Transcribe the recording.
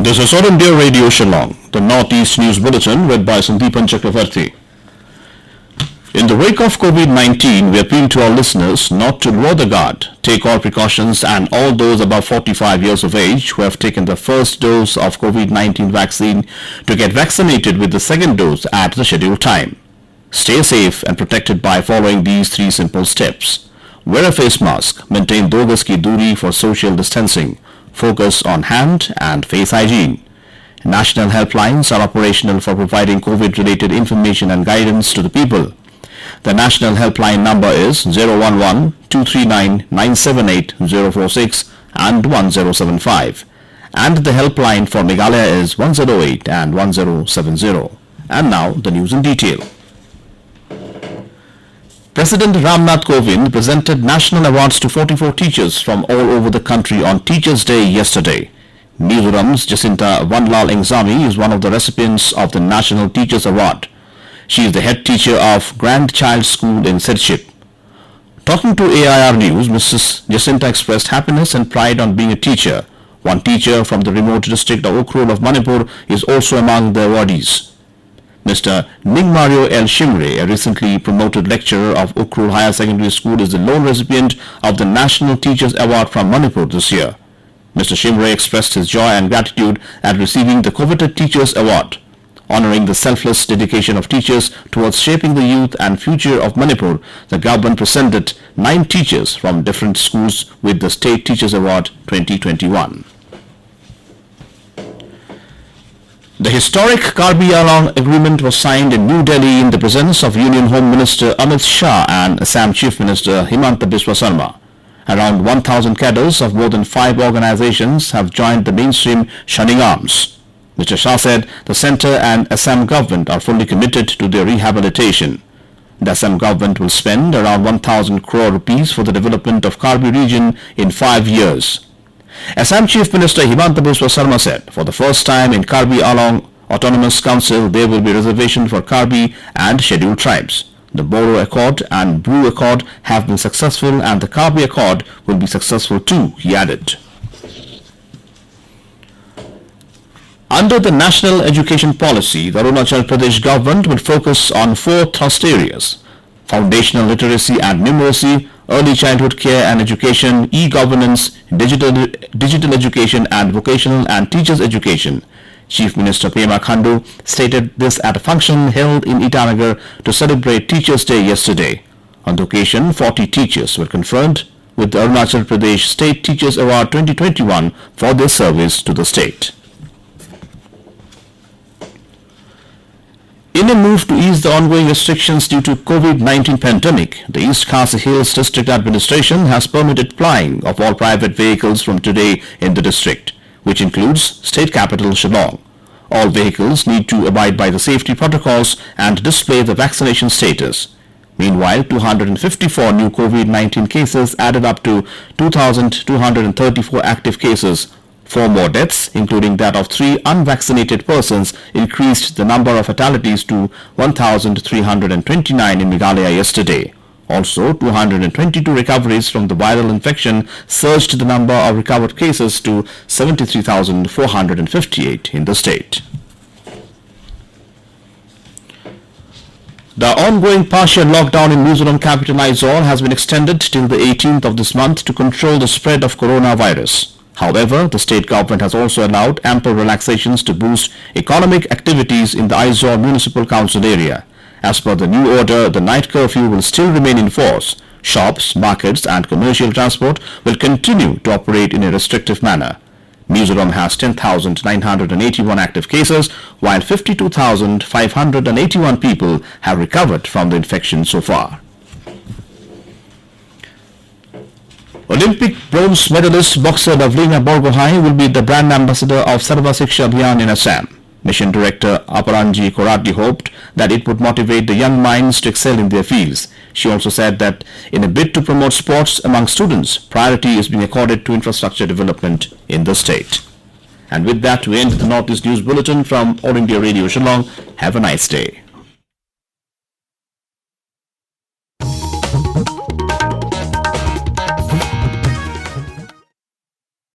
This is All India Radio Shillong, the Northeast News Bulletin read by Sandeepan Chakravarti. In the wake of COVID-19, we appeal to our listeners not to lower the guard, take all precautions, and all those above 45 years of age who have taken the first dose of COVID-19 vaccine to get vaccinated with the second dose at the scheduled time. Stay safe and protected by following these 3 simple steps. Wear a face mask, maintain 2 gaz ki duri for social distancing, focus on hand and face hygiene. National helplines are operational for providing COVID-related information and guidance to the people. The national helpline number is 011-239-978-046 and 1075. And the helpline for Meghalaya is 108 and 1070. And now the news in detail. President Ram Nath Kovind presented national awards to 44 teachers from all over the country on Teachers' Day yesterday. Mizoram's Jacinta Vanlal Engzami is one of the recipients of the National Teachers Award. She is the head teacher of Grandchild School in Sirchip. Talking to AIR News, Mrs. Jacinta expressed happiness and pride on being a teacher. One teacher from the remote district of Ukhrul of Manipur is also among the awardees. Mr. Ningmario L. Shimre, a recently promoted lecturer of Ukhrul Higher Secondary School, is the lone recipient of the National Teachers Award from Manipur this year. Mr. Shimre expressed his joy and gratitude at receiving the coveted Teachers Award. Honoring the selfless dedication of teachers towards shaping the youth and future of Manipur, the government presented 9 teachers from different schools with the State Teachers Award 2021. The historic Karbi agreement was signed in New Delhi in the presence of Union Home Minister Amit Shah and Assam Chief Minister Himanta Biswa Sarma. Around 1,000 cadres of more than 5 organizations have joined the mainstream shunning arms. Mr. Shah said the centre and Assam government are fully committed to their rehabilitation. The Assam government will spend around 1,000 crore rupees for the development of Karbi region in 5 years. Assam Chief Minister Himanta Biswa Sarma said, for the first time in Karbi Anglong Autonomous Council, there will be reservation for Karbi and scheduled tribes. The Boro Accord and Bru Accord have been successful and the Karbi Accord will be successful too, he added. Under the National Education Policy, the Arunachal Pradesh government will focus on 4 thrust areas: foundational literacy and numeracy, early childhood care and education, e-governance, digital education, and vocational and teachers education. Chief Minister Pema Khandu stated this at a function held in Itanagar to celebrate Teachers' Day yesterday. On the occasion, 40 teachers were conferred with the Arunachal Pradesh State Teachers Award 2021 for their service to the state. In a move to ease the ongoing restrictions due to COVID-19 pandemic, the East Khasi Hills District Administration has permitted plying of all private vehicles from today in the district, which includes state capital Shillong. All vehicles need to abide by the safety protocols and display the vaccination status. Meanwhile, 254 new COVID-19 cases added up to 2,234 active cases. 4 more deaths, including that of 3 unvaccinated persons, increased the number of fatalities to 1,329 in Meghalaya yesterday. Also, 222 recoveries from the viral infection surged the number of recovered cases to 73,458 in the state. The ongoing partial lockdown in Mizoram capital Aizawl has been extended till the 18th of this month to control the spread of coronavirus. However, the state government has also allowed ample relaxations to boost economic activities in the Aizawl Municipal Council area. As per the new order, the night curfew will still remain in force. Shops, markets and commercial transport will continue to operate in a restrictive manner. Mizoram has 10,981 active cases, while 52,581 people have recovered from the infection so far. Olympic bronze medalist boxer Davlina Borgohain will be the brand ambassador of Sarva Shiksha Abhiyan in Assam. Mission Director Aparanji Korati hoped that it would motivate the young minds to excel in their fields. She also said that in a bid to promote sports among students, priority is being accorded to infrastructure development in the state. And with that, we end the Northeast News Bulletin from All India Radio Shillong. Have a nice day.